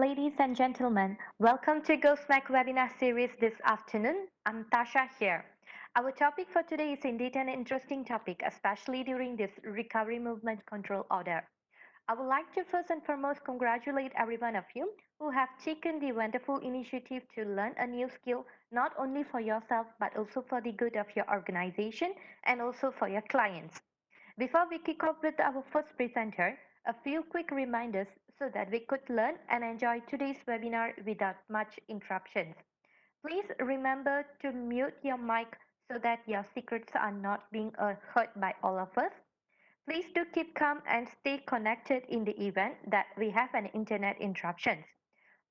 Ladies and gentlemen, welcome to GoSmack webinar series this afternoon. I'm Tasha here. Our topic for today is indeed an interesting topic, especially during this recovery movement control order. I would like to first and foremost congratulate every one of you who have taken the wonderful initiative to learn a new skill, not only for yourself, but also for the good of your organization and also for your clients. Before we kick off with our first presenter, a few quick reminders so that we could learn and enjoy today's webinar without much interruptions. Please remember to mute your mic so that your secrets are not being heard by all of us. Please do keep calm and stay connected in the event that we have an internet interruptions.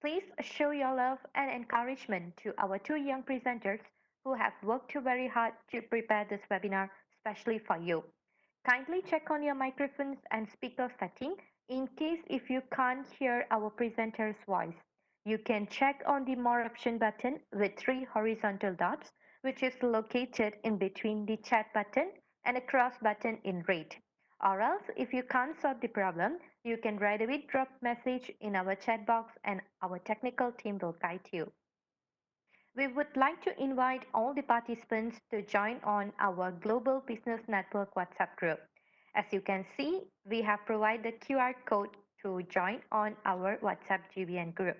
Please show your love and encouragement to our two young presenters who have worked very hard to prepare this webinar especially for you. Kindly check on your microphones and speaker setting in case if you can't hear our presenter's voice. You can check on the More option button with three horizontal dots, which is located in between the chat button and a cross button in red. Or else, if you can't solve the problem, you can right away drop message in our chat box and our technical team will guide you. We would like to invite all the participants to join on our Global Business Network WhatsApp group. As you can see, we have provided the QR code to join on our WhatsApp GBN group.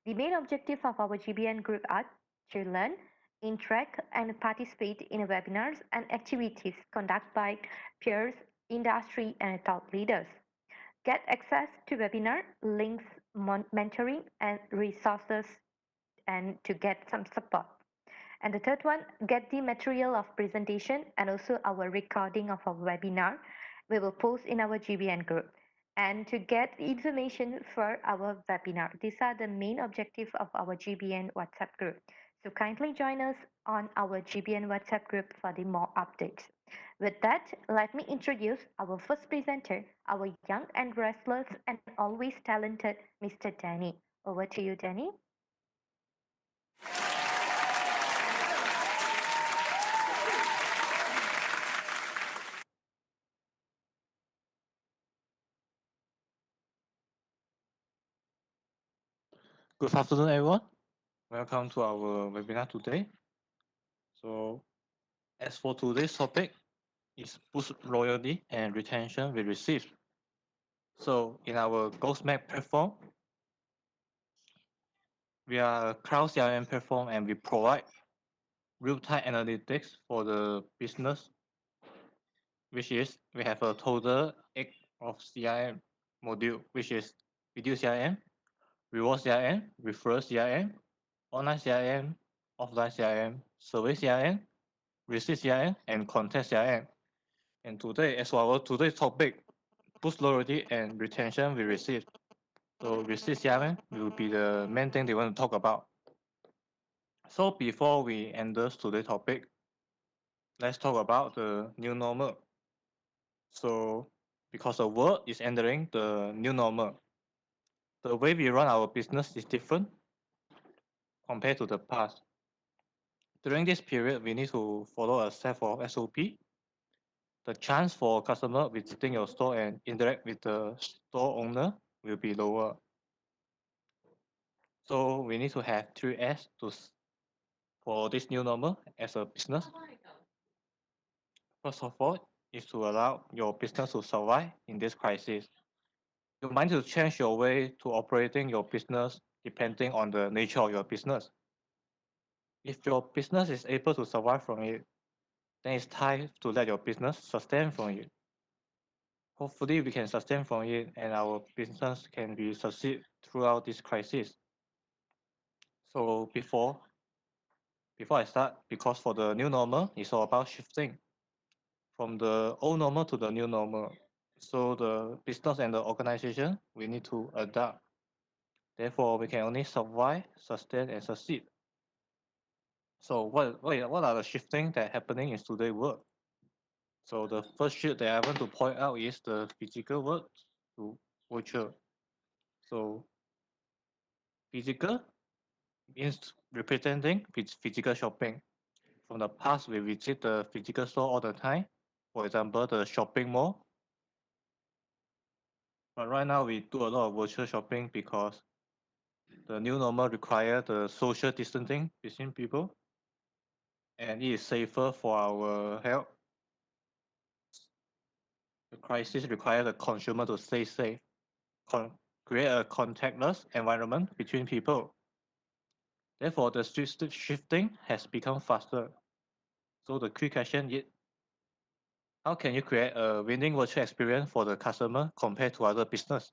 The main objective of our GBN group are to learn, interact, and participate in webinars and activities conducted by peers, industry, and thought leaders. Get access to webinar links, mentoring, and resources and to get some support. And the third one, get the material of presentation and also our recording of our webinar. We will post in our GBN group. And to get information for our webinar. These are the main objective of our GBN WhatsApp group. So kindly join us on our GBN WhatsApp group for the more updates. With that, let me introduce our first presenter, our young and restless and always talented Mr. Danny. Over to you, Danny. Good afternoon, everyone. Welcome to our webinar today. So, as for today's topic, is boost loyalty and retention we receive. So, in our GhostMap platform, we are a cloud CRM platform and we provide real-time analytics for the business, which is we have a total 8 of CRM module, which is video CRM, reward CRM, referral CRM, online CRM, offline CRM, survey CRM, receipt CRM, and content CRM. And today, as for our today's topic, boost loyalty and retention we receive. So receipt CRM will be the main thing they want to talk about. So before we endorse today's topic, let's talk about the new normal. So because the world is entering the new normal, the way we run our business is different compared to the past. During this period, we need to follow a set of SOP. The chance for customer visiting your store and interact with the store owner will be lower. So we need to have 3S for this new normal as a business. First of all, is to allow your business to survive in this crisis. You might need to change your way to operating your business depending on the nature of your business. If your business is able to survive from it, then it's time to let your business sustain from it. Hopefully, we can sustain from it and our business can be succeed throughout this crisis. So before I start, because for the new normal, it's all about shifting from the old normal to the new normal. So the business and the organization, we need to adapt. Therefore, we can only survive, sustain, and succeed. So what are the shifting that happening in today's world? So the first shift that I want to point out is the physical world to virtual. So physical means representing physical shopping. From the past, we visit the physical store all the time. For example, the shopping mall. But right now, we do a lot of virtual shopping because The new normal requires the social distancing between people, and it is safer for our health. The crisis requires the consumer to stay safe, create a contactless environment between people. Therefore, the shifting has become faster. So the key question is, how can you create a winning virtual experience for the customer compared to other business?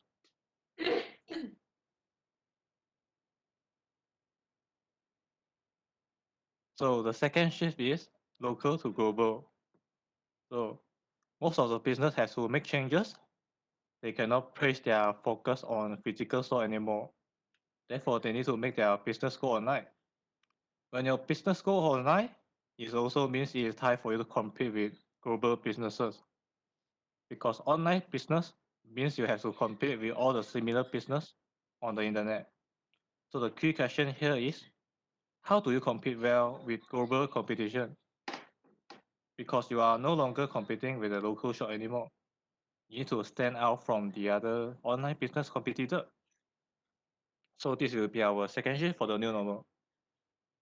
So the second shift is local to global. So most of the business has to make changes. They cannot place their focus on physical store anymore. Therefore, they need to make their business go online. When your business go online, it also means it is time for you to compete with global businesses. Because online business means you have to compete with all the similar business on the internet. So the key question here is, how do you compete well with global competition? Because you are no longer competing with a local shop anymore. You need to stand out from the other online business competitor. So this will be our second shift for the new normal.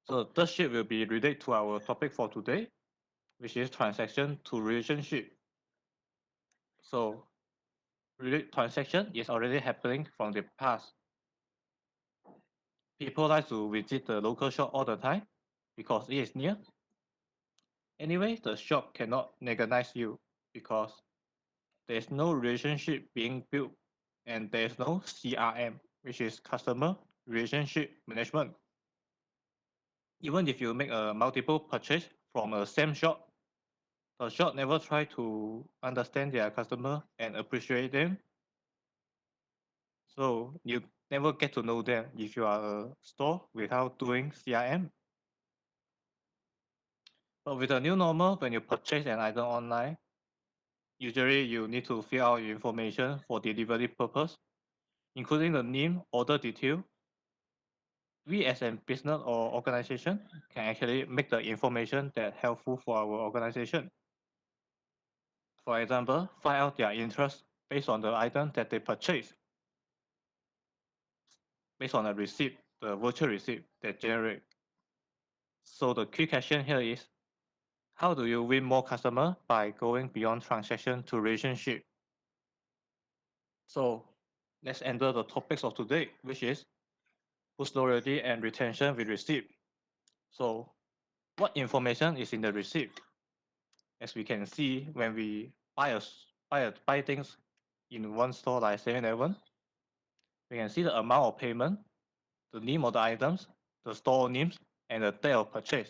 So the third shift will be related to our topic for today, which is transaction to relationship. So transaction is already happening from the past. People like to visit the local shop all the time because it is near. Anyway, the shop cannot recognize you because there is no relationship being built and there is no CRM, which is customer relationship management. Even if you make a multiple purchase from a same shop, the shop never try to understand their customer and appreciate them. So you never get to know them if you are a store without doing CRM. But with the new normal, when you purchase an item online, usually you need to fill out your information for delivery purpose, including the name, order detail. We as a business or organization can actually make the information that helpful for our organization. For example, find out their interest based on the item that they purchase, based on the receipt, the virtual receipt that generate. So the key question here is, how do you win more customer by going beyond transaction to relationship? So let's enter the topics of today, which is boost loyalty and retention with receipt. So what information is in the receipt? As we can see, when we buy things in one store like 7-Eleven, we can see the amount of payment, the name of the items, the store names, and the date of purchase.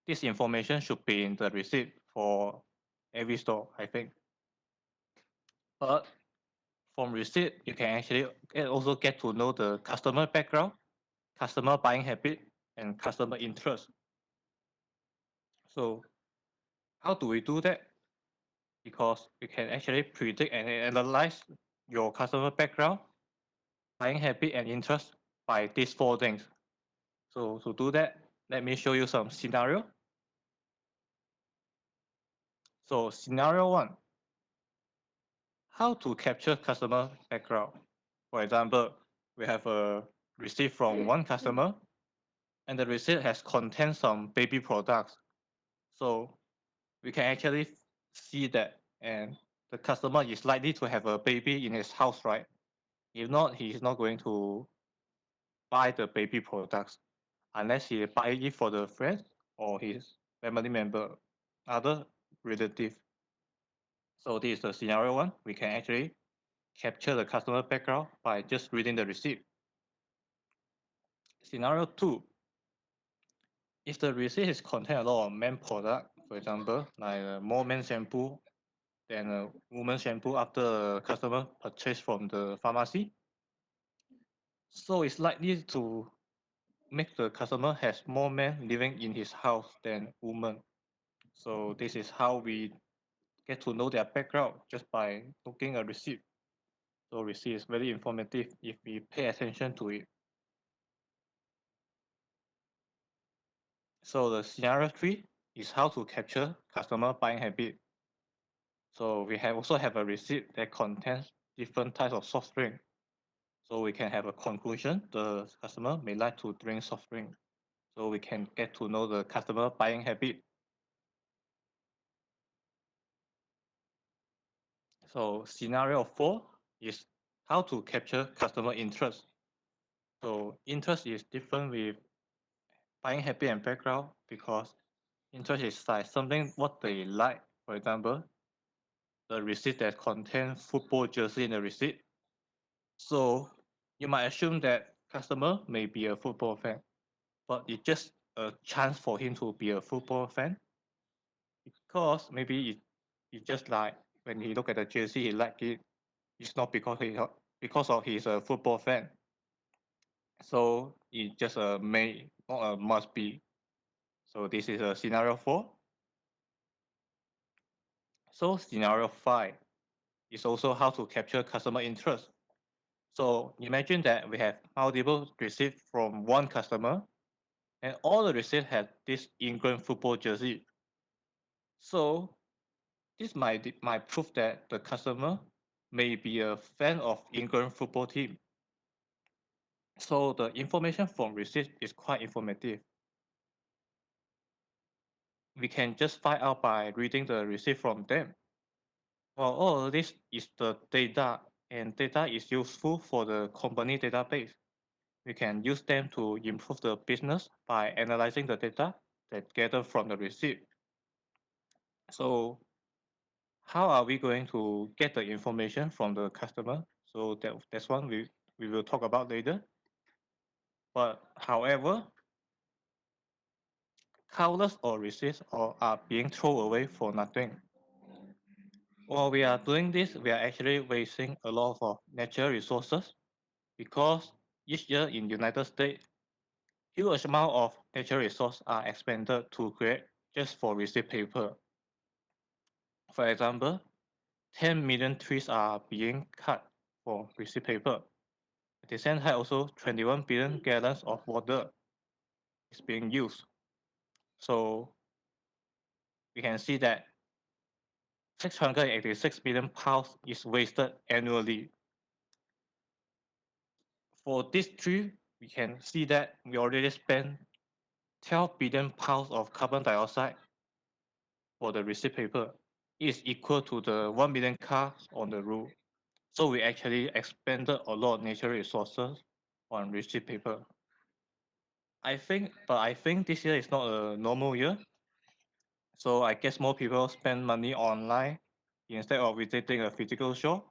This information should be in the receipt for every store, I think. But from receipt, you can actually also get to know the customer background, customer buying habit, and customer interest. So how do we do that? Because we can actually predict and analyze your customer background, buying habit, and interest by these four things. So to do that, let me show you some scenario. So scenario one, how to capture customer background. For example, we have a receipt from one customer and the receipt has contained some baby products. So we can actually see that and the customer is likely to have a baby in his house, right? If not, he is not going to buy the baby products unless he buy it for the friend or his family member, other relative. So this is the scenario one. We can actually capture the customer background by just reading the receipt. Scenario two, if the receipt is contain a lot of men product, for example, like more men shampoo than a woman shampoo after a customer purchase from the pharmacy, so it's likely to make the customer has more men living in his house than women. So this is how we get to know their background just by looking a receipt. So receipt is very informative if we pay attention to it. So the scenario three is how to capture customer buying habit. So we have also have a receipt that contains different types of soft drink. So we can have a conclusion. The customer may like to drink soft drink. So we can get to know the customer buying habit. So scenario 4 is how to capture customer interest. So interest is different with buying habit and background because interest is like something what they like. For example, the receipt that contains football jersey in the receipt. So you might assume that customer may be a football fan, but it's just a chance for him to be a football fan because maybe it's just like when he look at the jersey, he like it. It's not because of he's a football fan. So it's just a may, not a must be. So this is a scenario 4. So scenario 5 is also how to capture customer interest. So imagine that we have multiple receipts from one customer and all the receipts have this England football jersey. So this might prove that the customer may be a fan of England football team. So the information from receipt is quite informative. We can just find out by reading the receipt from them. Well, all of this is the data, and data is useful for the company database. We can use them to improve the business by analyzing the data that gathered from the receipt. So how are we going to get the information from the customer? So that's one we will talk about later. But however, countless of receipts are being thrown away for nothing. While we are doing this, we are actually wasting a lot of natural resources because each year in United States, huge amount of natural resources are expended to create just for receipt paper. For example, 10 million trees are being cut for receipt paper. At the same time, also 21 billion gallons of water is being used. So we can see that 686 million pounds is wasted annually. For this tree, we can see that we already spent 12 billion pounds of carbon dioxide for the receipt paper. Is equal to the 1 million cars on the road. So we actually expended a lot of natural resources on receipt paper. I think this year is not a normal year. So I guess more people spend money online instead of visiting a physical store.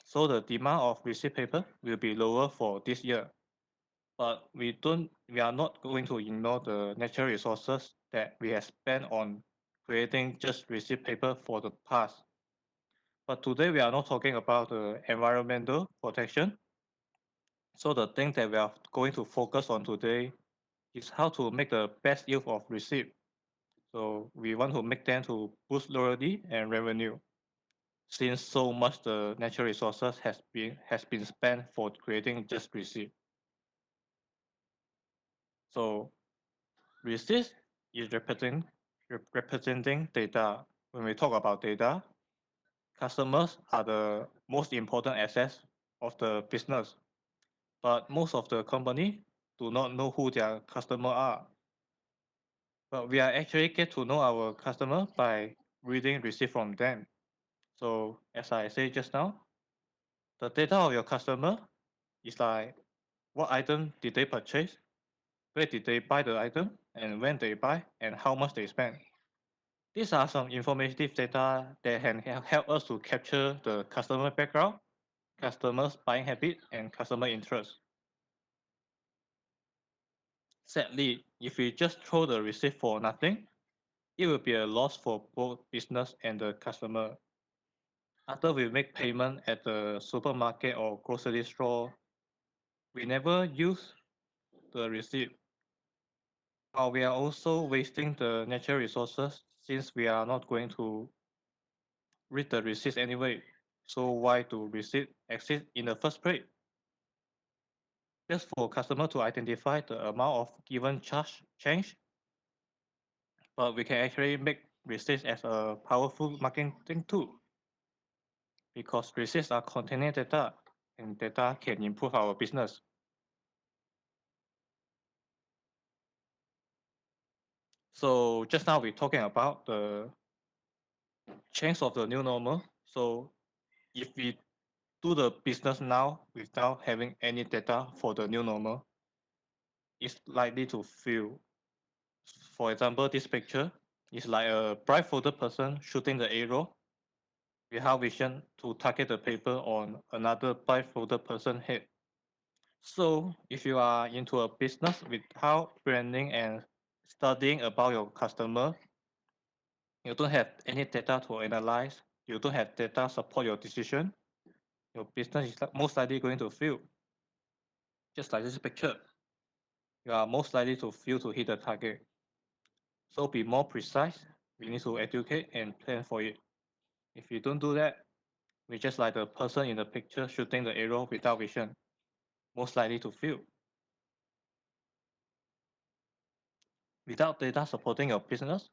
So the demand of receipt paper will be lower for this year. But we are not going to ignore the natural resources that we have spent on creating just receipt paper for the past. But today we are not talking about the environmental protection. So the thing that we are going to focus on today is how to make the best use of receipt. So we want to make them to boost loyalty and revenue, since so much the natural resources has been spent for creating just receipt. So receipt is representing data. When we talk about data, customers are the most important assets of the business. But most of the company do not know who their customer are. But we are actually get to know our customer by reading receipt from them. So as I said just now, the data of your customer is like what item did they purchase, where did they buy the item, and when they buy, and how much they spend. These are some informative data that can help us to capture the customer background, customers' buying habit, and customer interest. Sadly, if we just throw the receipt for nothing, it will be a loss for both business and the customer. After we make payment at the supermarket or grocery store, we never use the receipt. We are also wasting the natural resources since we are not going to read the receipt anyway. So why do receipt exist in the first place? Just for customer to identify the amount of given charge change, but we can actually make receipts as a powerful marketing tool. because receipts are containing data and data can improve our business. So just now we're talking about the change of the new normal. So if we do the business now without having any data for the new normal, it's likely to fail. For example, this picture is like a blindfolded person shooting the arrow without vision to target the paper on another blindfolded person head. So if you are into a business without branding and studying about your customer, you don't have any data to analyze, you don't have data support your decision, your business is most likely going to fail. Just like this picture, you are most likely to fail to hit the target. So be more precise. We need to educate and plan for it. If you don't do that, we're just like the person in the picture shooting the arrow without vision, most likely to fail. Without data supporting your business,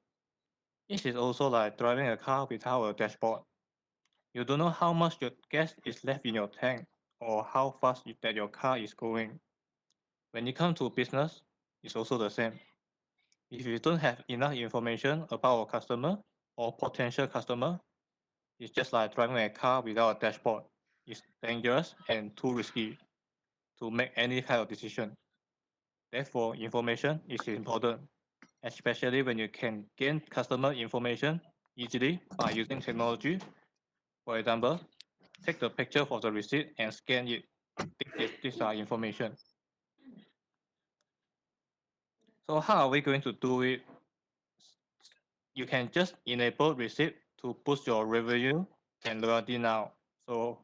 it is also like driving a car without a dashboard. You don't know how much your gas is left in your tank or how fast that your car is going. When it comes to business, it's also the same. If you don't have enough information about a customer or potential customer, it's just like driving a car without a dashboard. It's dangerous and too risky to make any kind of decision. Therefore, information is important, especially when you can gain customer information easily by using technology. For example, take the picture of the receipt and scan it. These are information. So how are we going to do it? You can just enable receipt to boost your revenue and loyalty now. So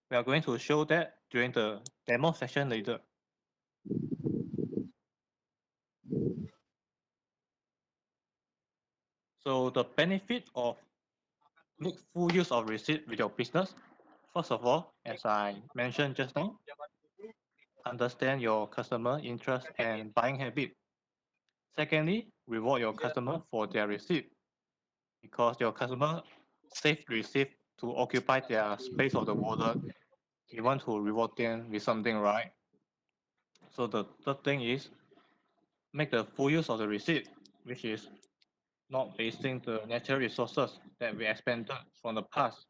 we are going to show that during the demo session later. So the benefit of make full use of receipt with your business. First of all, as I mentioned just now, understand your customer interest and buying habit. Secondly, reward your customer for their receipt because your customer save receipt to occupy their space of the wallet. You want to reward them with something, right? So the third thing is make the full use of the receipt, which is not wasting the natural resources that we expended from the past.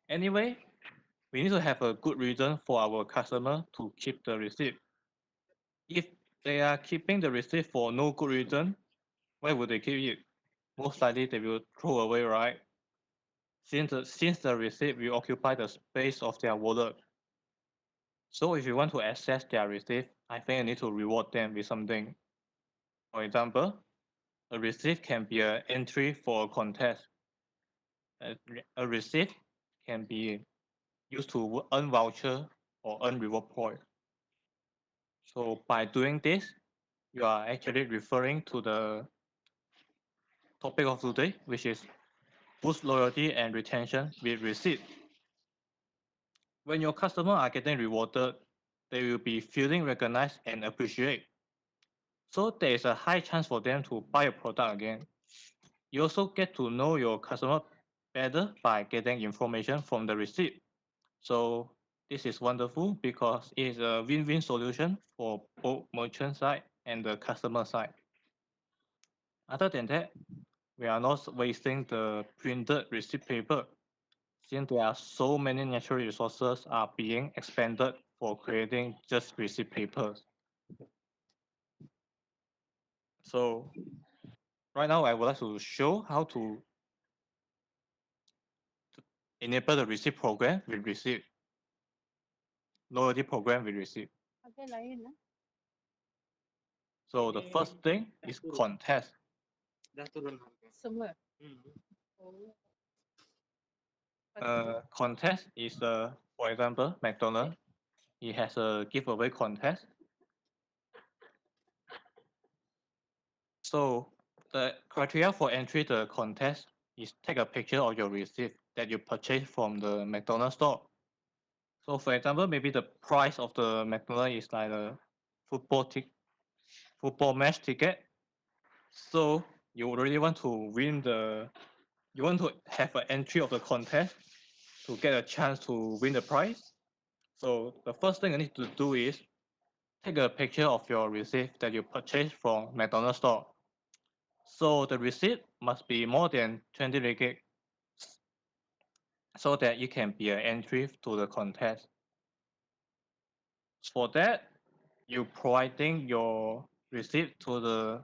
Anyway, we need to have a good reason for our customer to keep the receipt. If they are keeping the receipt for no good reason, why would they keep it? Most likely they will throw away, right? Since the receipt will occupy the space of their wallet. So if you want to access their receipt, I think you need to reward them with something. For example, a receipt can be an entry for a contest. A receipt can be used to earn voucher or earn reward point. So by doing this, you are actually referring to the topic of today, which is boost loyalty and retention with receipt. When your customers are getting rewarded, they will be feeling recognized and appreciated. So there is a high chance for them to buy a product again. You also get to know your customer better by getting information from the receipt. So this is wonderful because it is a win-win solution for both merchant side and the customer side. Other than that, we are not wasting the printed receipt paper since there are so many natural resources are being expended for creating just receipt papers. So right now I would like to show how to enable the receipt program with receipt, loyalty program with receipt. So the first thing is contest. Contest is for example, McDonald's. It has a giveaway contest. So the criteria for entry the contest is take a picture of your receipt that you purchased from the McDonald's store. So for example, maybe the price of the McDonald's is like a football match ticket. So you really want to win the You want to have an entry of the contest to get a chance to win the prize. So the first thing you need to do is take a picture of your receipt that you purchased from McDonald's store. So the receipt must be more than 20 ringgit so that it can be an entry to the contest. For that, you providing your receipt to the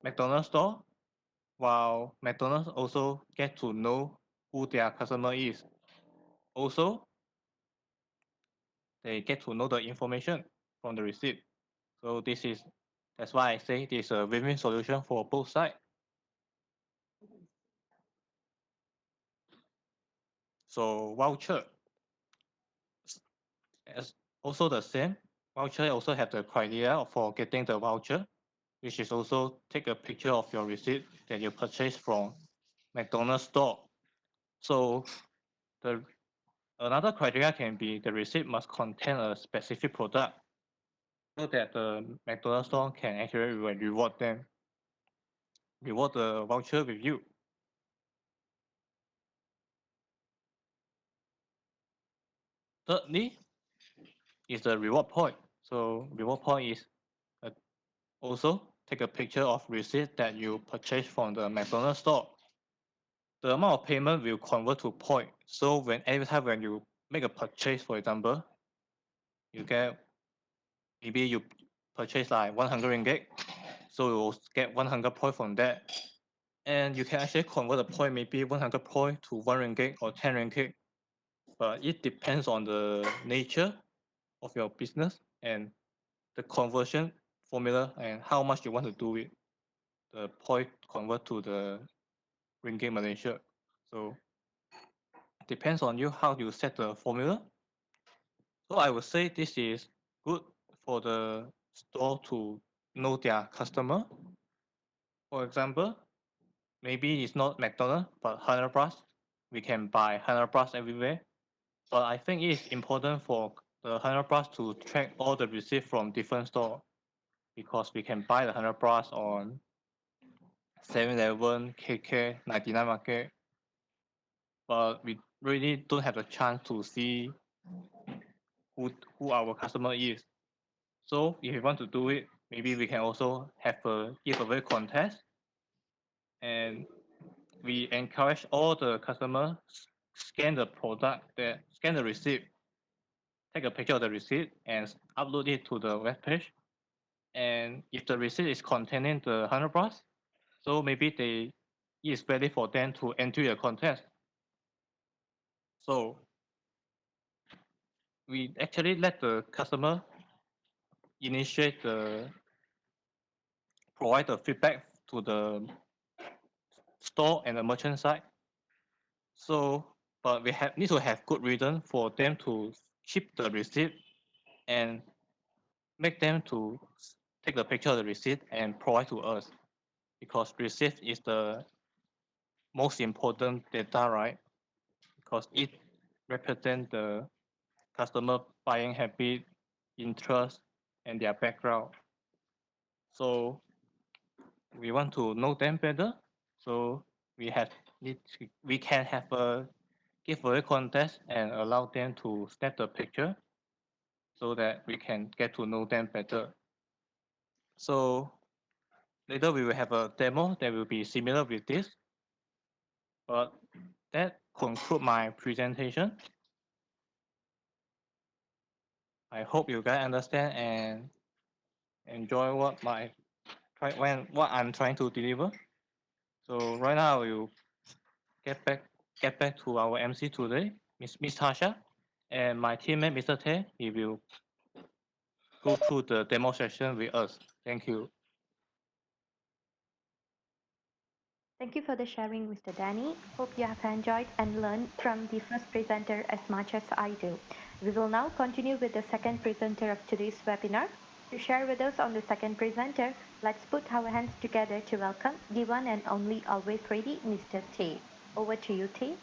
McDonald's store, while McDonald's also get to know who their customer is. Also, they get to know the information from the receipt. So that's why I say this is a win-win solution for both sides. So voucher is also the same. Voucher also have the criteria for getting the voucher, which is also take a picture of your receipt that you purchased from McDonald's store. So the another criteria can be the receipt must contain a specific product so that the McDonald's store can actually reward the voucher with you. Thirdly is the reward point. So reward point is also take a picture of receipt that you purchased from the McDonald's store. The amount of payment will convert to point. So every time when you make a purchase, for example, you get maybe you purchase like 100 ringgit, so you will get 100 point from that. And you can actually convert the point maybe 100 point to 1 ringgit or 10 ringgit. But it depends on the nature of your business and the conversion formula and how much you want to do it. The point convert to the ringgit Malaysia. So depends on you how you set the formula. So I would say this is good for the store to know their customer. For example, maybe it's not McDonald's but 100 plus. We can buy 100 plus everywhere. But I think it is important for the 100 plus to track all the receipts from different store because we can buy the 100 plus on 7-Eleven, KK, 99 Market, but we really don't have the chance to see who our customer is. So if you want to do it, maybe we can also have a giveaway contest, and we encourage all the customers scan the scan the receipt, take a picture of the receipt, and upload it to the web page. And if the receipt is containing the 100 plus, so maybe it is ready for them to enter a contest. So we actually let the customer initiate provide the feedback to the store and the merchant side. So, but we need to have good reason for them to keep the receipt and make them to take the picture of the receipt and provide to us because receipt is the most important data, right? Because it represents the customer buying habit, interest, and their background. So we want to know them better. So we can have a giveaway contest and allow them to snap the picture so that we can get to know them better. So later we will have a demo that will be similar with this. But that conclude my presentation. I hope you guys understand and enjoy what I'm trying to deliver. So right now I will get back to our MC today, Miss Tasha, and my teammate Mr. Tay. He will go through the demo session with us. Thank you. Thank you for the sharing, Mr. Danny. Hope you have enjoyed and learned from the first presenter as much as I do. We will now continue with the second presenter of today's webinar. To share with us on the second presenter, let's put our hands together to welcome the one and only always ready, Mr. Tay. Over to you, Tay.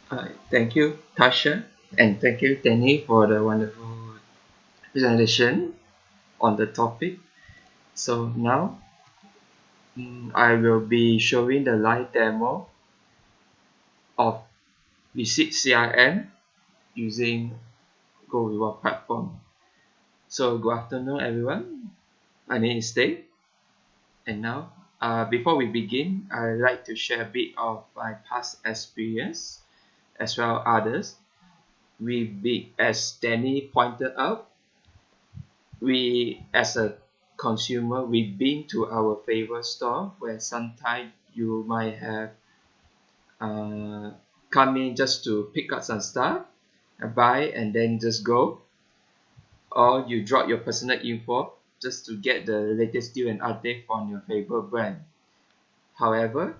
Thank you, Tasha, and thank you, Danny, for the wonderful presentation on the topic. So now I will be showing the live demo of Visit CRM using Go Reward platform. So good afternoon, everyone. My name is Dave, and now before we begin, I'd like to share a bit of my past experience as well as others. As Danny pointed out, we as a consumer we've been to our favorite store where sometimes you might have uh, come in just to pick up some stuff buy and then just go, or you drop your personal info just to get the latest deal and update from your favorite brand. However,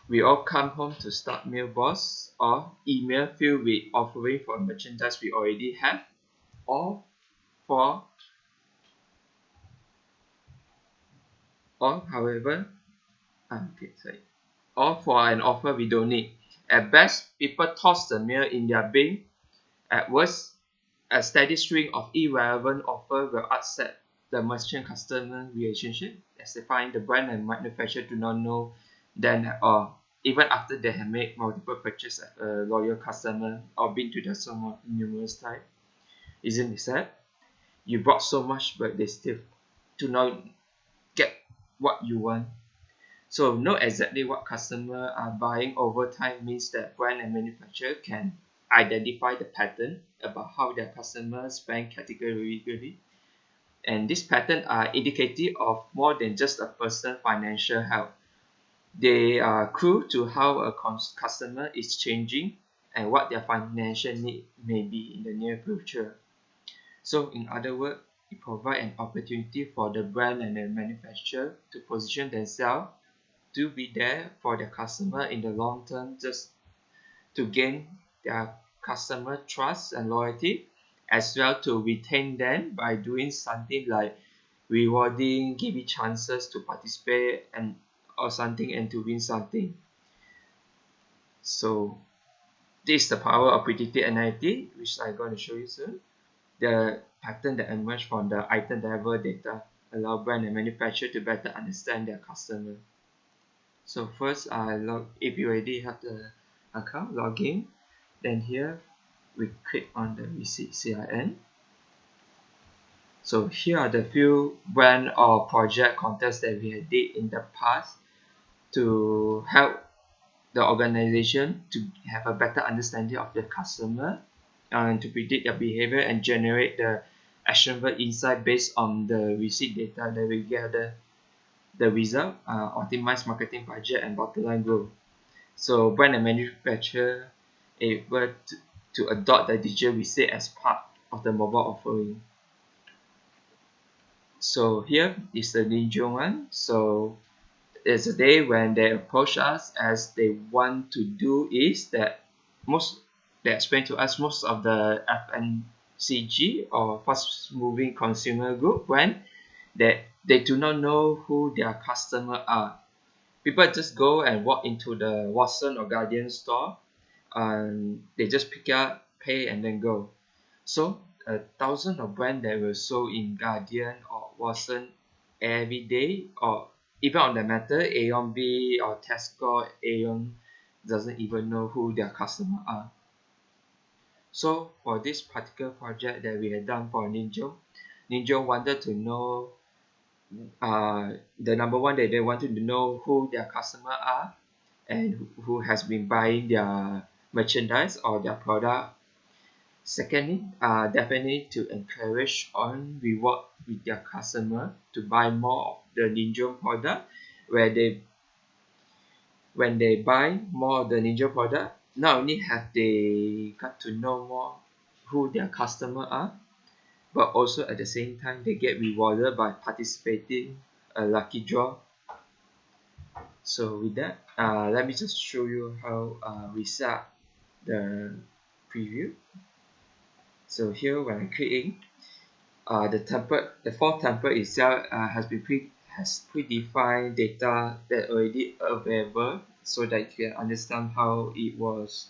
we all come home to start mailbox or email filled with offering for merchandise we already have, or for or however okay sorry or for an offer we don't need. At best, people toss the mail in their bin. At worst, a steady string of irrelevant offers will upset the merchant-customer relationship, as they find the brand and manufacturer do not know them at all, even after they have made multiple purchases as a loyal customer or been to their store numerous times. Isn't it sad? You bought so much, but they still do not get what you want. So know exactly what customers are buying over time means that brand and manufacturer can identify the pattern about how their customers spend categorically. And these patterns are indicative of more than just a person's financial health. They are clue to how a customer is changing and what their financial need may be in the near future. So in other words, it provides an opportunity for the brand and the manufacturer to position themselves to be there for their customer in the long term, just to gain their customer trust and loyalty, as well to retain them by doing something like rewarding, giving chances to participate and or something and to win something. So this is the power of predictive analytics, which I'm going to show you soon. The pattern that emerge from the item level data allow brand and manufacturer to better understand their customer. So first, if you already have the account, log in. Then here, we click on the receipt CRN. So here are the few brand or project contests that we had did in the past to help the organization to have a better understanding of their customer and to predict their behavior and generate the actionable insight based on the receipt data that we gather. The result, optimize marketing budget and bottom line growth. So brand and manufacturer able to adopt the digital receipt as part of the mobile offering. So here is the Ninja one. So it's a day when they approach us as they want to do is that most they explain to us most of the FMCG or fast moving consumer group when that they do not know who their customer are. People just go and walk into the Watson or Guardian store and they just pick up, pay, and then go. So a thousand of brands that will sold in Guardian or Watson every day, or even on the matter, Aeon B or Tesco, Aeon doesn't even know who their customer are. So for this particular project that we had done for Ninja wanted to know the number one that they wanted to know who their customer are and who has been buying their merchandise or their product. Secondly, definitely to encourage on reward with their customer to buy more of the Ninja product, where they when they buy more of the Ninja product, not only have they got to know more who their customer are, but also at the same time they get rewarded by participating a lucky draw. So with that, let me just show you how we set up the preview. So here when I click in, the default template itself has predefined data that already available so that you can understand how it was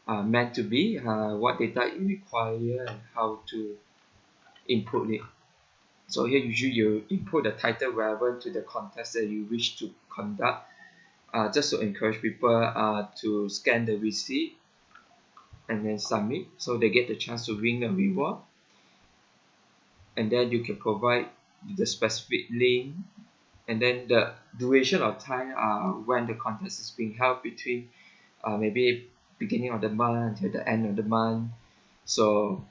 meant to be, what data you require, and how to input it. So here usually you input the title relevant to the contest that you wish to conduct, just to encourage people to scan the receipt and then submit, so they get the chance to win a reward. And then you can provide the specific link, and then the duration of time when the contest is being held, between maybe beginning of the month until the end of the month. So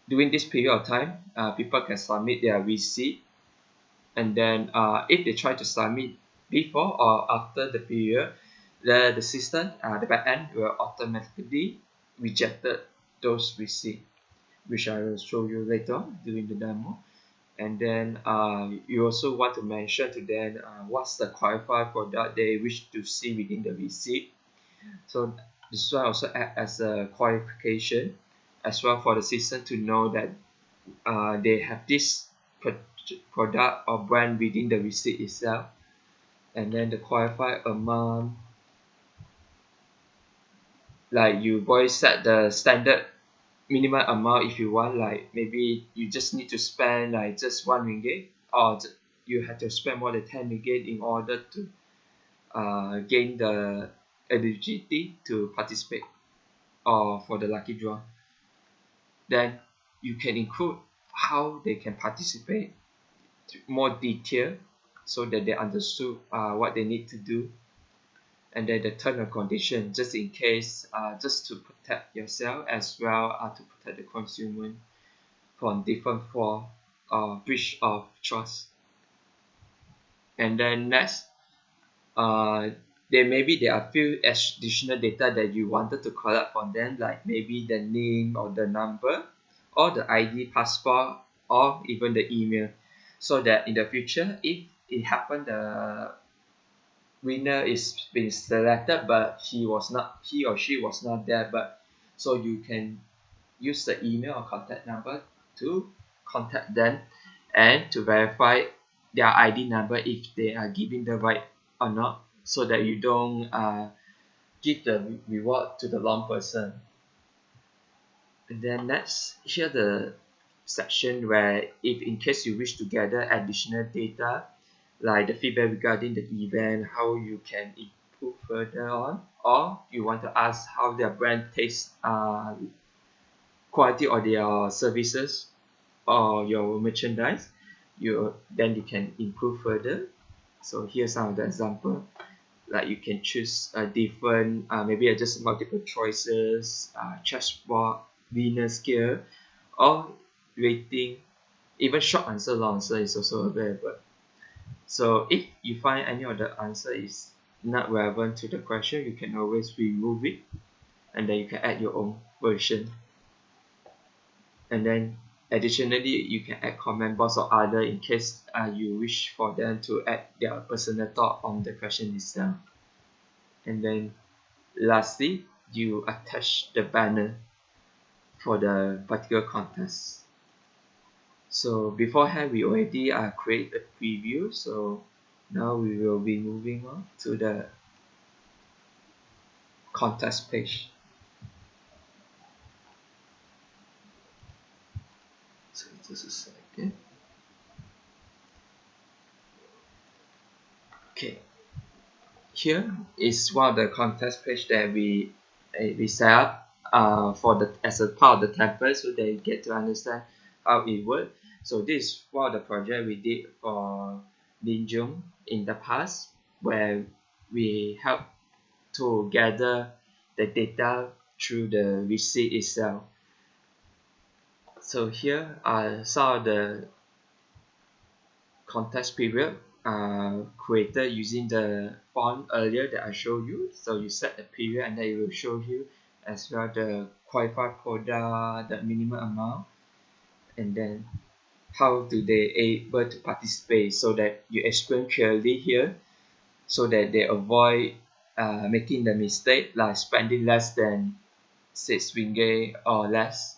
during this period of time, people can submit their receipt, and then if they try to submit before or after the period, the system, the backend will automatically rejected those receipts, which I will show you later on during the demo. And then you also want to mention to them what's the qualified product they wish to see within the receipt. So this one also act as a qualification as well for the system to know that they have this product or brand within the receipt itself. And then the qualified amount, like you always set the standard minimum amount. If you want, like maybe you just need to spend like just 1 ringgit, or you have to spend more than 10 ringgit in order to gain the eligibility to participate or for the lucky draw. Then you can include how they can participate more detail, so that they understood what they need to do. And then the term and condition, just in case, just to protect yourself as well, to protect the consumer from different form of breach of trust. And then next, there are few additional data that you wanted to collect from them, like maybe the name or the number or the ID, passport, or even the email, so that in the future, if it happened the winner is being selected but he or she was not there, but so you can use the email or contact number to contact them and to verify their ID number if they are giving the right or not, so that you don't give the reward to the wrong person. And then next, here the section where if in case you wish to gather additional data, like the feedback regarding the event, how you can improve further on, or you want to ask how their brand tastes, quality of their services or your merchandise, you can improve further. So here's some of the example, like you can choose a different maybe just multiple choices, chessboard, winner scale, or rating. Even short answer, long answer is also available. So if you find any of the answer is not relevant to the question, you can always remove it, and then you can add your own version. And then additionally, you can add comment box or other in case you wish for them to add their personal thought on the question itself. And then lastly, you attach the banner for the particular contest. So beforehand, we already create a preview, so now we will be moving on to the contest page. So just a second. Okay, here is one of the contest page that we set up for the as a part of the template, so they get to understand how it works. So this is one of the project we did for Linjung in the past, where we help to gather the data through the receipt itself. So here are some of the contest period created using the font earlier that I showed you. So you set the period, and then it will show you as well the qualified product, the minimum amount, and then how do they able to participate, so that you explain clearly here, so that they avoid making the mistake like spending less than 6 ringgit or less,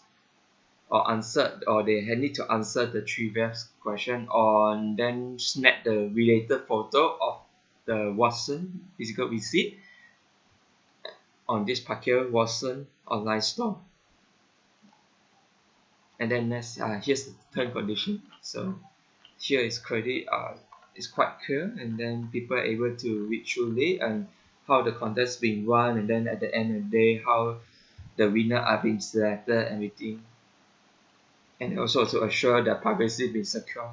or they need to answer the trivia question, or then snap the related photo of the Watson physical receipt, on this Parker Watson online store. And then next, here's the term condition. So here is credit is quite clear, and then people are able to read through it and how the contest being run, and then at the end of the day how the winner are being selected, everything, and also to assure that privacy being secure.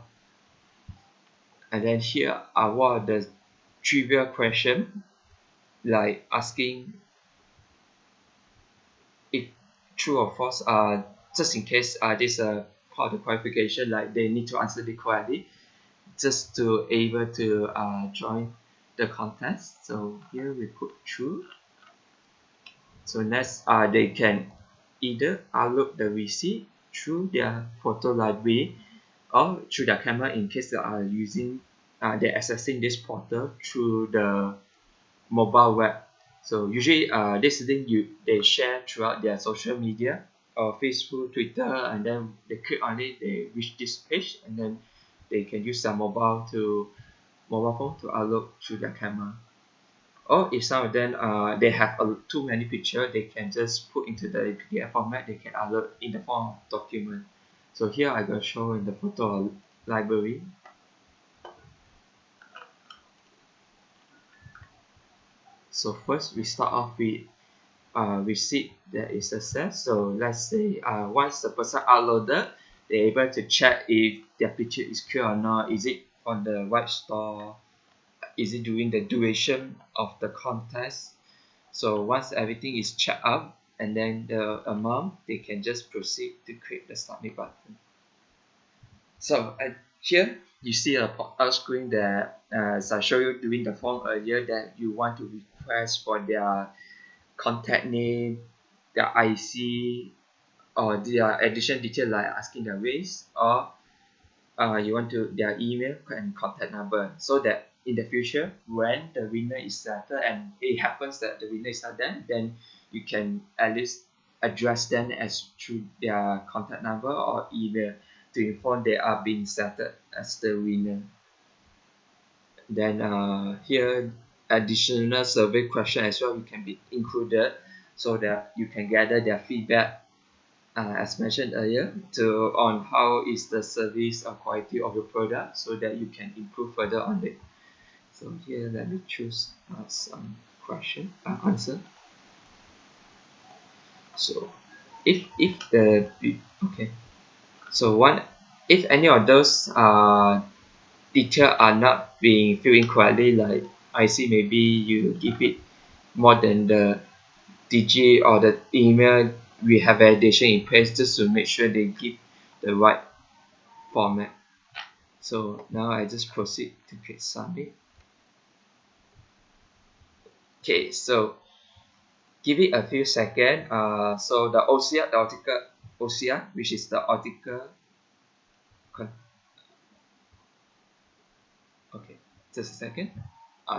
And then here are one of the trivial question, like asking if true or false, just in case this part of the qualification, like they need to answer it correctly just to able to join the contest. So here we put true. So next, they can either upload the receipt through their photo library or through their camera in case they are using they're accessing this portal through the mobile web. So usually this thing they share throughout their social media or Facebook, Twitter, and then they click on it, they reach this page, and then they can use their mobile phone to upload through their camera. Or if some of them they have too many picture, they can just put into the PDF format, they can upload in the form of document. So here I will show in the photo library. So first we start off with receipt that is accessed. So let's say once the person uploaded, they're able to check if their picture is clear or not. Is it on the right store? Is it during the duration of the contest? So once everything is checked out, and then the amount, they can just proceed to click the submit button. So here you see a pop-up screen that as I showed you during the form earlier, that you want to request for their contact name, their IC, or their additional detail like asking their race, or you want to their email and contact number, so that in the future when the winner is selected and it happens that the winner is not there, then you can at least address them as through their contact number or email to inform they are being selected as the winner. Then here additional survey question as well, you can be included so that you can gather their feedback as mentioned earlier to on how is the service or quality of your product, so that you can improve further on it. So here let me choose some question answer. So if the okay, so one, if any of those detail are not being filled in correctly, like I see maybe you give it more than the digit or the email, we have validation in place just to make sure they give the right format. So now I just proceed to click submit. Okay, so give it a few seconds. So the OCR, the article OCR, which is the article. Okay, just a second.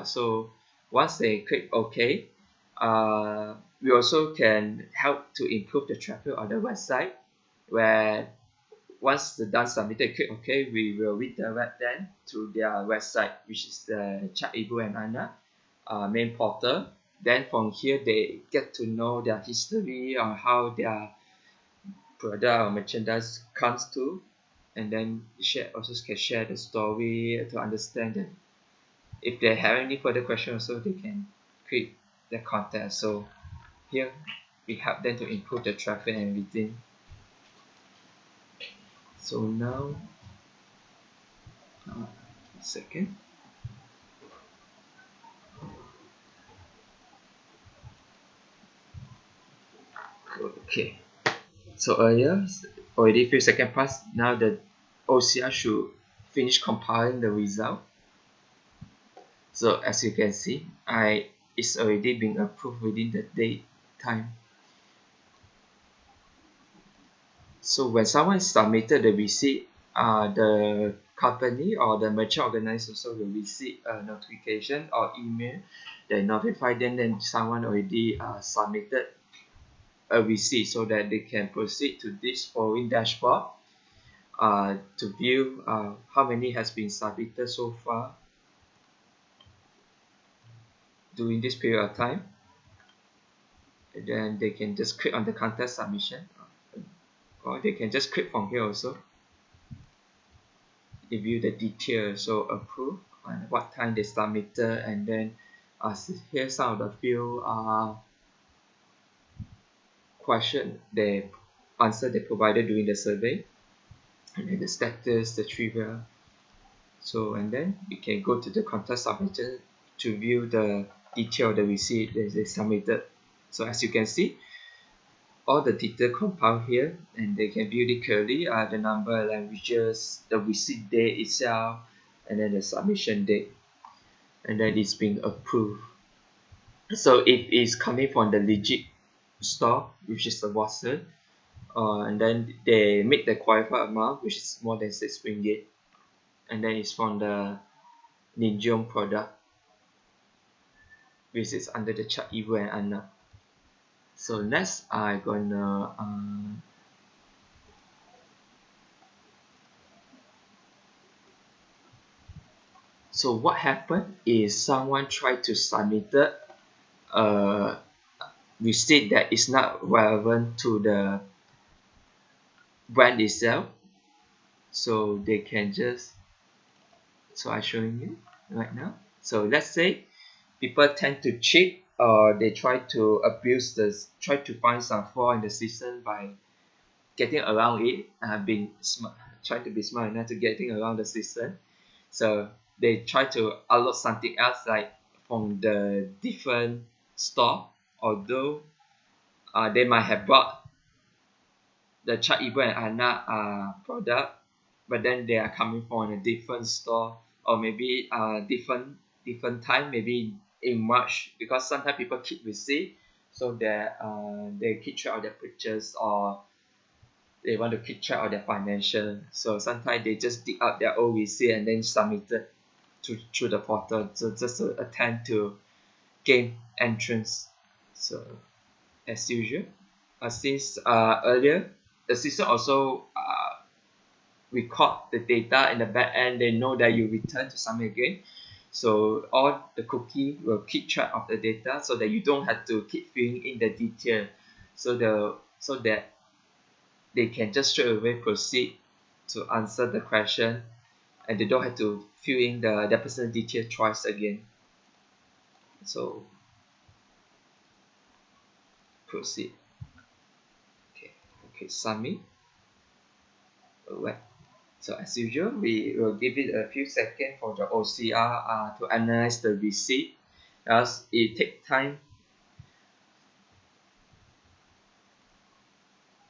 So once they click OK, we also can help to improve the traffic on the website, where once the done submitted, click OK, we will redirect them to their website, which is the Chat Ibu and Anna main portal. Then from here, they get to know their history or how their product or merchandise comes to, and then also can share the story to understand them. If they have any further questions, also they can click the contact. So here we help them to improve the traffic and everything. So now, second. Okay. So earlier, already few seconds passed. Now the OCR should finish compiling the result. So as you can see, it's already been approved within the date time. So when someone submitted the receipt, the company or the merchant organizer also will receive a notification or email that notify them that someone already submitted a receipt, so that they can proceed to this following dashboard to view how many has been submitted so far during this period of time. And then they can just click on the contest submission, or they can just click from here also. They view the details, so approve and what time they submitted, and then here's some of the few question they answer they provided during the survey, and then the status, the trivia. So and then you can go to the contest submission to view the detail of the receipt that they submitted. So as you can see, all the detail compiled here, and they can view it clearly, the number of languages, the receipt date itself, and then the submission date, and then it's being approved. So if it's coming from the legit store, which is the Watson, and then they make the qualified amount, which is more than 6 ringgit, and then it's from the Ninjong product, which is under the chart Ibu and Anna. So next I gonna so what happened is someone tried to submit a receipt that is not relevant to the brand itself, so they can just, so I'm showing you right now. So let's say people tend to cheat, or they try to abuse this, try to find some flaw in the system by getting around it, being smart, trying to be smart enough to getting around the system. So they try to upload something else, like from the different store, although they might have bought the Chat Ibu and Anna product, but then they are coming from a different store, or maybe different time, maybe in March, because sometimes people keep receipt, so that they keep track of their purchase, or they want to keep track of their financial. So sometimes they just dig up their old receipt and then submit it through the portal, so just to attempt to gain entrance. So as usual, since earlier, the system also record the data in the back end. They know that you return to submit again, so all the cookie will keep track of the data, so that you don't have to keep filling in the detail, so that they can just straight away proceed to answer the question, and they don't have to fill in the personal detail twice again. So proceed. Okay, submit. Alright. So as usual, we will give it a few seconds for the OCR to analyze the receipt, as it takes time.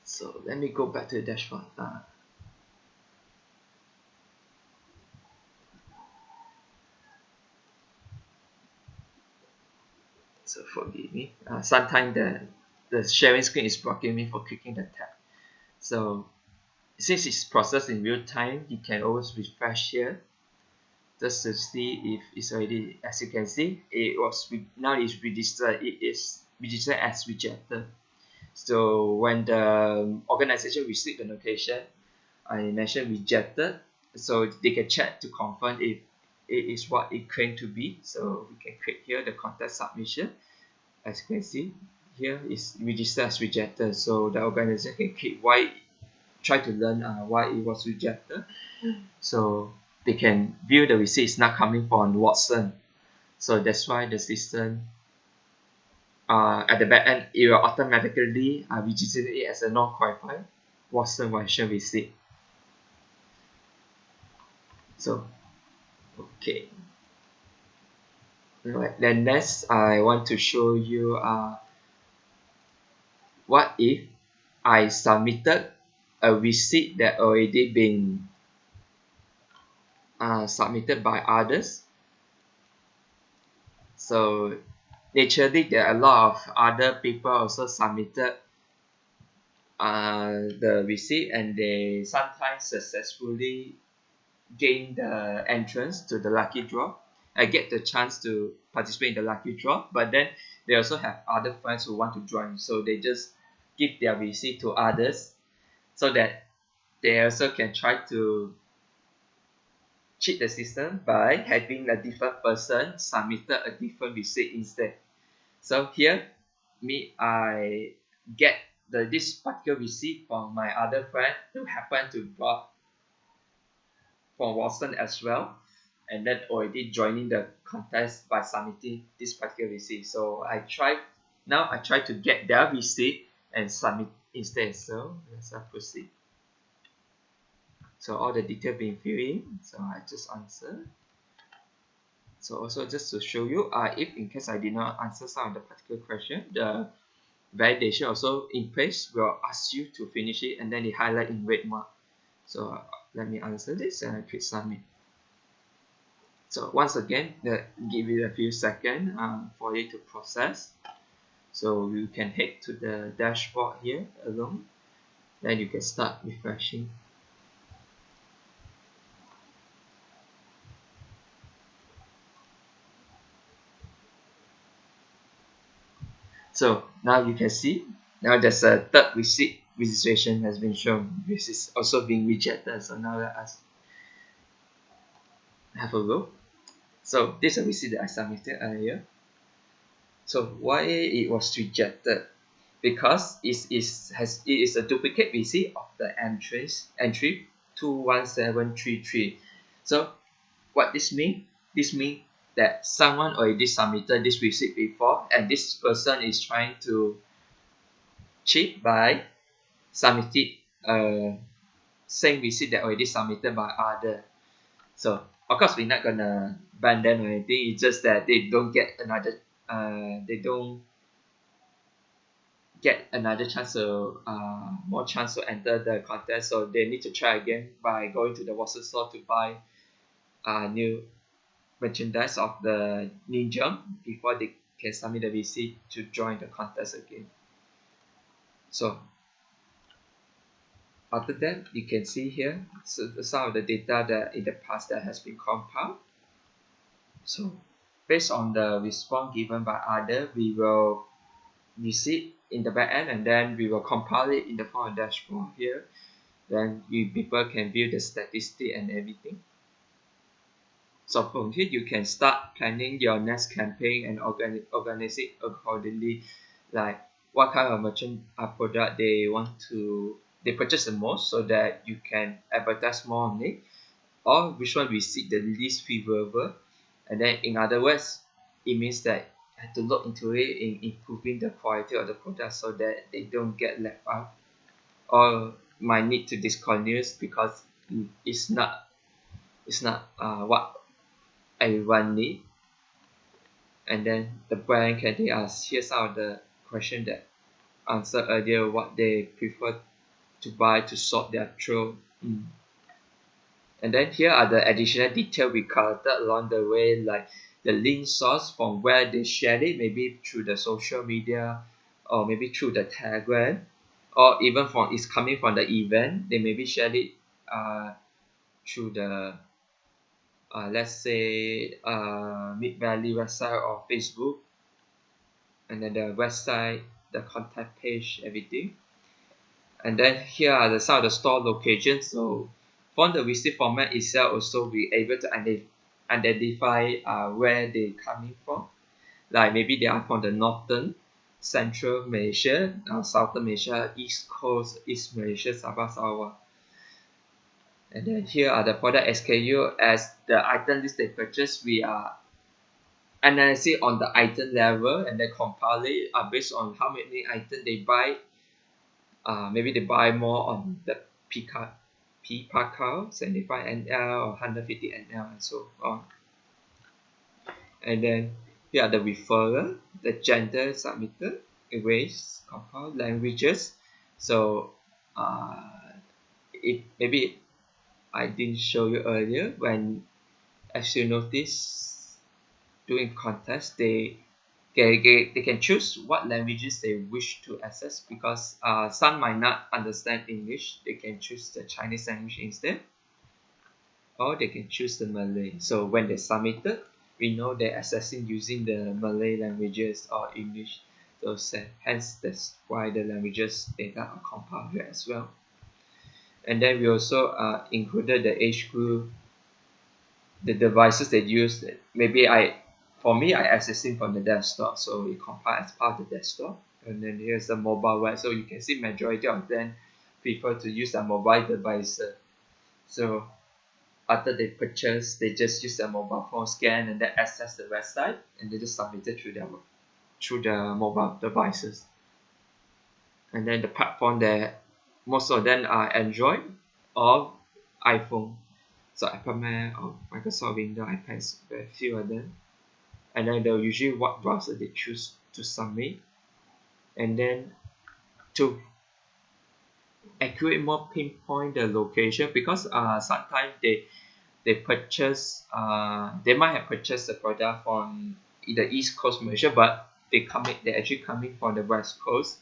So let me go back to the dashboard. So forgive me. Sometimes the sharing screen is blocking me for clicking the tab. So since it's processed in real time, you can always refresh here just to see if it's already, as you can see, now it's registered. It is registered as rejected. So when the organization receives the notification, I mentioned rejected, so they can check to confirm if it is what it claimed to be. So we can click here the contact submission. As you can see, here is registered as rejected. So the organization can click why, try to learn why it was rejected. So they can view the receipts not coming from Watson. So that's why the system at the back end, it will automatically register it as a non-qualified Watson version receipt. So okay, right. Then next I want to show you what if I submitted a receipt that already been submitted by others. So naturally there are a lot of other people also submitted the receipt, and they sometimes successfully gain the entrance to the lucky draw. I get the chance to participate in the lucky draw, but then they also have other friends who want to join, so they just give their receipt to others, so that they also can try to cheat the system by having a different person submitted a different receipt instead. So here I get this particular receipt from my other friend who happened to brought from Watson as well, and then already joining the contest by submitting this particular receipt. So I try to get their receipt and submit instead. So let's proceed. So all the detail being filled in, so I just answer. So also just to show you, if in case I did not answer some of the particular question, the validation also in place will ask you to finish it, and then they highlight in red mark. So let me answer this and I click submit. So once again, give it a few seconds for it to process. So you can head to the dashboard here alone. Then you can start refreshing. So now you can see, now there's a third receipt registration has been shown, which is also being rejected. So now let us have a look. So this is a receipt that I submitted earlier. So why it was rejected? Because it is a duplicate receipt of the entry 21733. So what this mean? This mean that someone already submitted this receipt before, and this person is trying to cheat by submitting same receipt that already submitted by other. So of course we're not gonna ban them or anything. It's just that they don't get another chance to more chance to enter the contest, so they need to try again by going to the Watson store to buy new merchandise of the ninja before they can submit the receipt to join the contest again. So after that, you can see here some of the data that in the past that has been compiled. So based on the response given by other, we will receive in the back end, and then we will compile it in the form of dashboard here. Then people can view the statistic and everything. So from here, you can start planning your next campaign and organize it accordingly, like what kind of merchant product they purchase the most, so that you can advertise more on it, or which one we see the least favorable. And then in other words, it means that you have to look into it in improving the quality of the product so that they don't get left out or might need to discontinue because it's not what everyone need. And then the brand can they ask, here's some of the question that answered earlier, what they prefer to buy to sort their throat. And then here are the additional detail we collected along the way, like the link source from where they shared it, maybe through the social media or maybe through the Telegram, or even from it's coming from the event. They maybe shared it through the let's say Mid Valley website or Facebook, and then the website, the contact page, everything. And then here are some of the store locations. So from the receipt format itself, also be able to identify where they coming from. Like maybe they are from the northern, central Malaysia, southern Malaysia, east coast, east Malaysia, Sabah, Sarawak. And then here are the product SKU. As the item list they purchase, we are analyzing on the item level and then compile it based on how many items they buy. Maybe they buy more on the P Pakal 75 ml or 150 ml and so on. And then here are the referrer, the gender submitted, race, compile, languages. So maybe I didn't show you earlier, when as you notice during contest they can choose what languages they wish to access, because some might not understand English. They can choose the Chinese language instead, or they can choose the Malay. So when they submitted, we know they're accessing using the Malay languages or English. So hence that's why the languages data are compiled here as well. And then we also included the age group, the devices they use. Maybe for me I accessing from the desktop, so we compile as part of the desktop. And then here's the mobile web. So you can see majority of them prefer to use a mobile device. So after they purchase, they just use their mobile phone scan and then access the website, and they just submit it through their mobile devices. And then the platform that most of them are Android or iPhone. So Apple Mac or Microsoft Windows, iPads, very few of them. And then they'll usually what browser they choose to submit. And then to accurate more pinpoint the location, because sometimes they purchase they might have purchased the product from the East Coast Malaysia, but they actually coming from the West Coast.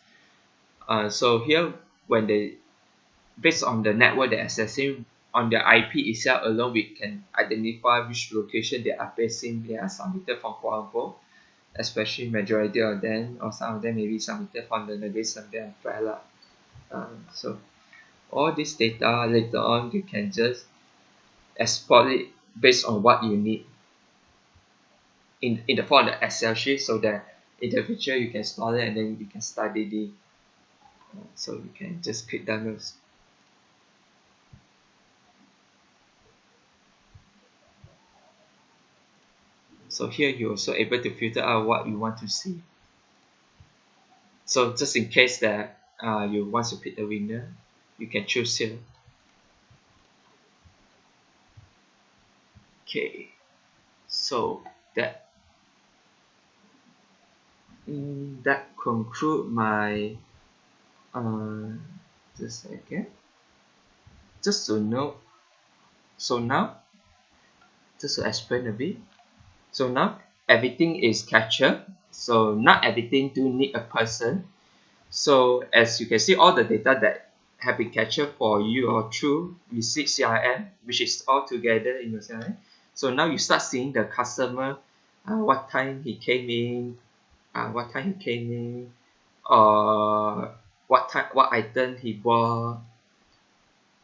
So here when they based on the network they're accessing on the IP itself alone, we can identify which location they are facing. They are submitted from Kuala Lumpur, especially majority of them, or some of them maybe submitted from the Negeri Sembilan umbrella. So all this data later on you can just export it based on what you need in the form of the Excel sheet, so that in the future you can store it and then you can study it. So you can just click download. So here you're also able to filter out what you want to see. So just in case that you want to pick the winner, you can choose here. Okay, so that conclude my just a second. Just to know, so now just to explain a bit. So now everything is captured. So not everything do need a person. So as you can see, all the data that have been captured for you or through receipt CRM, which is all together in your CRM. So now you start seeing the customer, what time he came in, or what item he bought,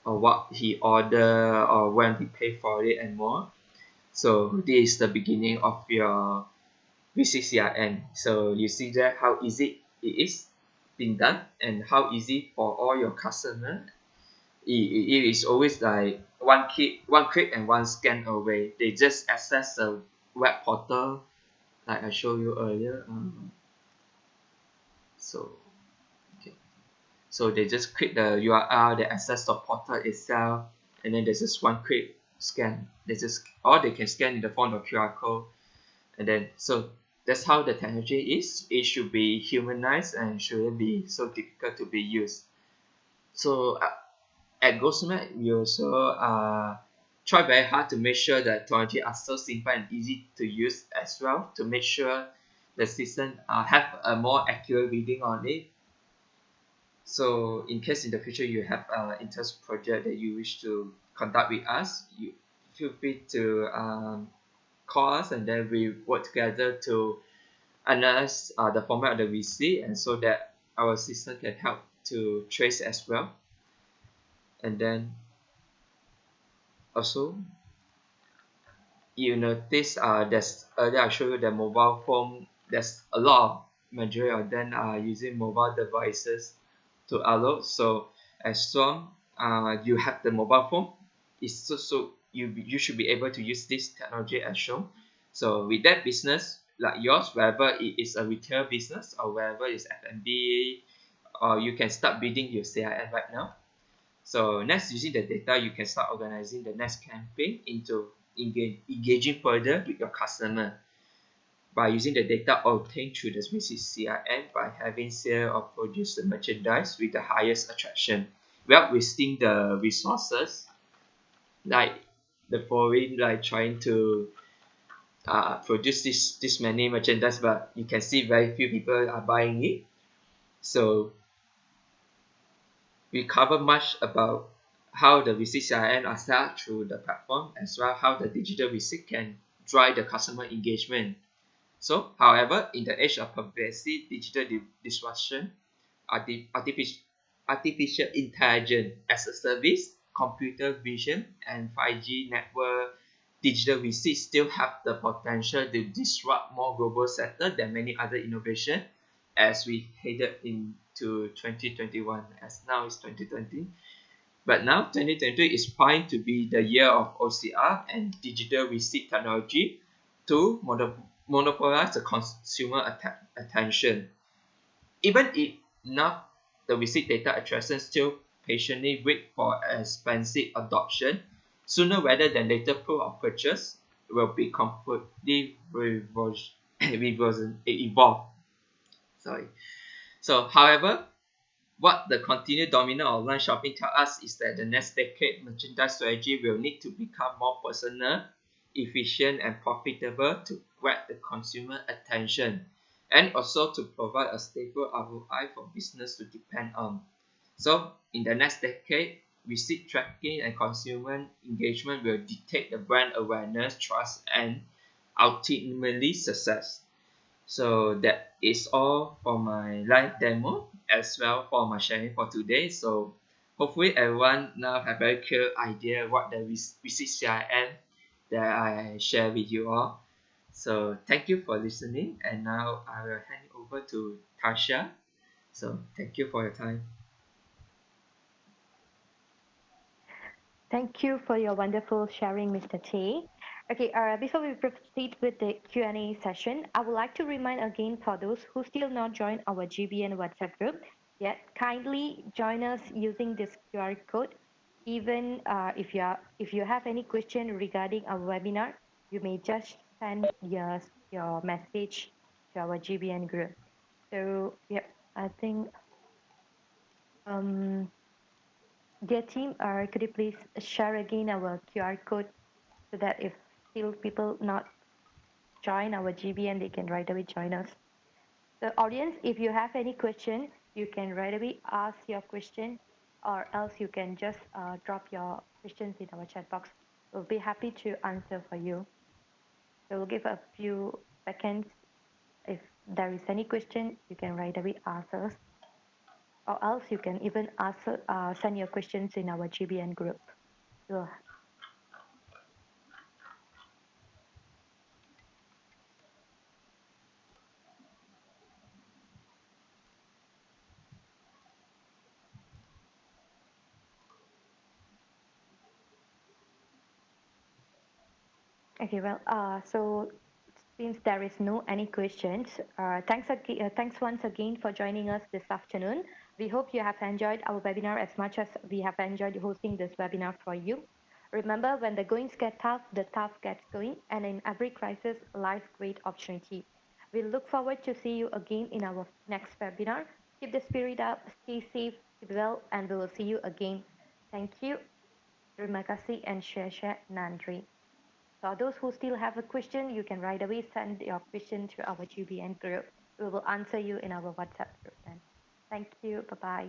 or what he ordered, or when he paid for it, and more. So this is the beginning of your VCCRN. So you see that how easy it is being done, and how easy for all your customer. It is always like one click and one scan away. They just access the web portal like I showed you earlier. So okay. So they just click the URL, they access the portal itself, and then there's just one quick scan. Or they can scan in the form of QR code, and then so that's how the technology is. It should be humanized and shouldn't be so difficult to be used. So at GhostMap, we also try very hard to make sure that technology are so simple and easy to use as well, to make sure the system have a more accurate reading on it. So in case in the future you have an interest project that you wish to conduct with us, you feel free to call us, and then we work together to analyze the format of the receipt, and so that our system can help to trace as well. And then also you notice there's earlier I showed you the mobile phone. There's a lot of majority of them are using mobile devices to upload. So as long you have the mobile phone, it's so you should be able to use this technology as shown. So with that business like yours, wherever it is a retail business or wherever it's F&B, or you can start building your CRM right now. So next, using the data, you can start organizing the next campaign into engaging further with your customer by using the data obtained through the specific CRM, by having sale or produce the merchandise with the highest attraction without wasting the resources, like the foreign, like trying to produce this many merchandise, but you can see very few people are buying it. So we cover much about how the receipt CRM are set up through the platform, as well how the digital receipt can drive the customer engagement. So, however, in the age of pervasive digital disruption, artificial intelligence as a service, computer vision, and 5G network, digital receipts still have the potential to disrupt more global sector than many other innovations. as we headed into 2021, as now it's 2020. But now 2020 is primed to be the year of OCR and digital receipt technology to monopolize the consumer attention. Even if now the receipt data attractions still patiently wait for expensive adoption, sooner rather than later proof of purchase will be completely evolved. Sorry. So, however, what the continued dominant online shopping tells us is that the next decade merchandise strategy will need to become more personal, efficient, and profitable to grab the consumer attention, and also to provide a stable ROI for business to depend on. So, in the next decade, receipt tracking and consumer engagement will dictate the brand awareness, trust, and ultimately success. So that is all for my live demo as well for my sharing for today. So hopefully everyone now have a very clear idea what the receipt CRM that I share with you all. So thank you for listening, and now I will hand it over to Tasha. So thank you for your time. Thank you for your wonderful sharing, Mr. T. Okay, before we proceed with the Q&A session, I would like to remind again for those who still not joined our GBN WhatsApp group yet, kindly join us using this QR code. Even if you have any question regarding our webinar, you may just send your message to our GBN group. So yeah, I think dear team, could you please share again our QR code so that if still people not join our GBN, they can right away join us. The audience, if you have any question, you can right away ask your question, or else you can just drop your questions in our chat box. We'll be happy to answer for you. So we'll give a few seconds. If there is any question, you can right away ask us, or else you can even send your questions in our GBN group. So okay, well, so since there is no any questions, thanks once again for joining us this afternoon. We hope you have enjoyed our webinar as much as we have enjoyed hosting this webinar for you. Remember, when the goings get tough, the tough gets going, and in every crisis lies great opportunity. We look forward to see you again in our next webinar. Keep the spirit up, stay safe, keep well, and we will see you again. Thank you. Terima kasih and share Nandri. So those who still have a question, you can right away send your question to our GBN group. We will answer you in our WhatsApp group then. Thank you. Bye-bye.